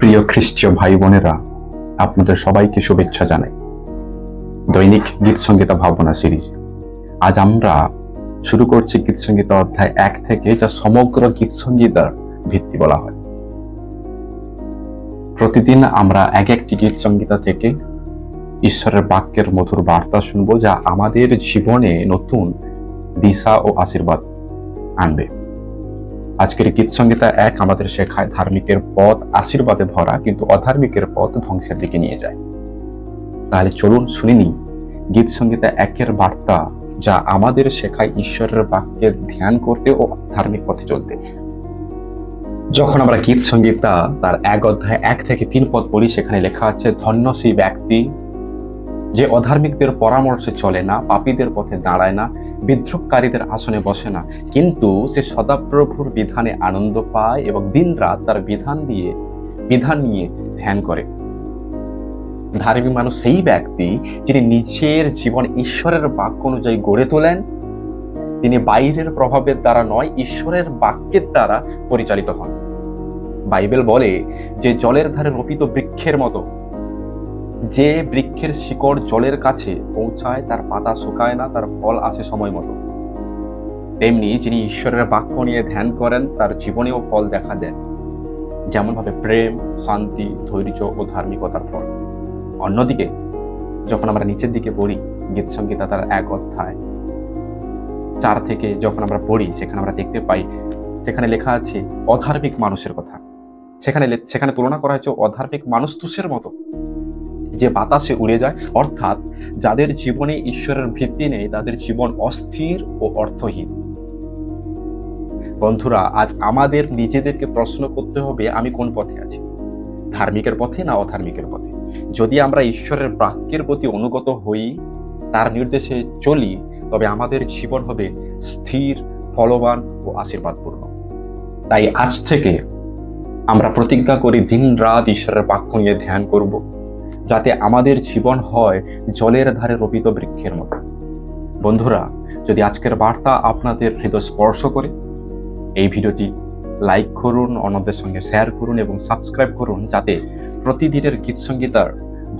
প্রিয় খ্রিস্টীয় ভাই বোনেরা, আপনাদের সবাইকে শুভেচ্ছা জানাই দৈনিক গীত সংগীতা ভাবনা সিরিজ। আজ আমরা শুরু করছি গীত সংগীতা অধ্যায় 1 থেকে, যা সমগ্র গীত সংগীতার ভিত্তি বলা হয়। প্রতিদিন আমরা এক একটি গীত সংগীতা থেকে ঈশ্বরের বাক্যের মধুর বার্তা শুনবো, যা আমাদের জীবনে নতুন দিশা ও আশীর্বাদ আনবে। আজকের গীত সংগীতা 1 আমাদের শেখায় ধার্মিকের পথ আশীর্বাদে ভরা, কিন্তু অধার্মিকের পথ ধ্বংসের দিকে নিয়ে যায়। তাহলে চলুন শুনে নিই গীত সংগীতা 1-এর বার্তা, যা আমাদের শেখায় ঈশ্বরের বাক্যের ধ্যান করতে ও ধার্মিক পথে চলতে। যখন আমরা গীত সংগীতা তার 1 অধ্যায় 1 থেকে 3 পদ পড়ি, সেখানে লেখা আছে, ধন্য সেই ব্যক্তি যে অধার্মিকদের পরামর্শে চলে না, পাপীদের পথে দাঁড়ায় না, বিদ্রুপকারীদের আসনে বসে না, কিন্তু সে সদাপ্রভুর বিধানে আনন্দ পায় এবং দিনরাত তার বিধান নিয়ে ধ্যান করে। ধার্মিক মানুষ সেই ব্যক্তি যিনি নিজের জীবন ঈশ্বরের বাক্য অনুযায়ী গড়ে তোলেন। তিনি বাইরের প্রভাবের দ্বারা নয়, ঈশ্বরের বাক্যের দ্বারা পরিচালিত হন। বাইবেল বলে যে জলের ধারে রোপিত বৃক্ষের মতো, যে বৃক্ষের শিকড় জলের কাছে পৌঁছায়, তার পাতা শুকায় না, তার ফল আসে সময় মতো। তেমনি যিনি ঈশ্বরের বাক্য নিয়ে ধ্যান করেন, তার জীবনেও ফল দেখা দেন, যেমন ভাবে প্রেম, শান্তি, ধৈর্য ও ধার্মিকতার ফল। অন্যদিকে যখন আমরা নিচের দিকে পড়ি, গীত সংগীতা তার 1 অধ্যায় 4 থেকে যখন আমরা পড়ি, সেখানে আমরা দেখতে পাই, সেখানে লেখা আছে অধার্মিক মানুষের কথা। সেখানে তুলনা করা হয়েছে অধার্মিক মানুষ তুষের মতো, যে বাতাসে উড়ে যায়। অর্থাৎ যাদের জীবনে ঈশ্বরের ভিত্তি নেই, তাদের জীবন অস্থির ও অর্থহীন। বন্ধুরা, আজ আমাদের নিজেদেরকে প্রশ্ন করতে হবে, আমি কোন পথে আছি? ধার্মিকের পথে না অধার্মিকের পথে? যদি আমরা ঈশ্বরের বাক্যের প্রতি অনুগত হই, তার নির্দেশে চলি, তবে আমাদের জীবন হবে স্থির, ফলবান ও আশীর্বাদপূর্ণ। তাই আজ থেকে আমরা প্রতিজ্ঞা করি, দিন রাত ঈশ্বরের বাক্য নিয়ে ধ্যান করব, যাতে আমাদের জীবন হয় জলের ধারে রোপিত বৃক্ষের মতো। বন্ধুরা, যদি আজকের বার্তা আপনাদের হৃদয় স্পর্শ করে, এই ভিডিওটি লাইক করুন, অন্যদের সঙ্গে শেয়ার করুন এবং সাবস্ক্রাইব করুন, যাতে প্রতিদিনের গীত সংগীতার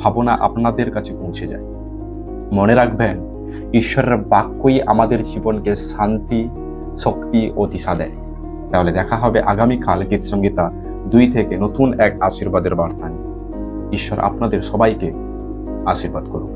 ভাবনা আপনাদের কাছে পৌঁছে যায়। মনে রাখবেন, ঈশ্বরের বাক্যই আমাদের জীবনকে শান্তি, শক্তি ও দিশা দেয়। তাহলে দেখা হবে আগামীকাল গীত সংগীতা 2 থেকে নতুন এক আশীর্বাদের বার্তা নিয়ে। ঈশ্বর আপনাদের সবাইকে আশীর্বাদ করুন।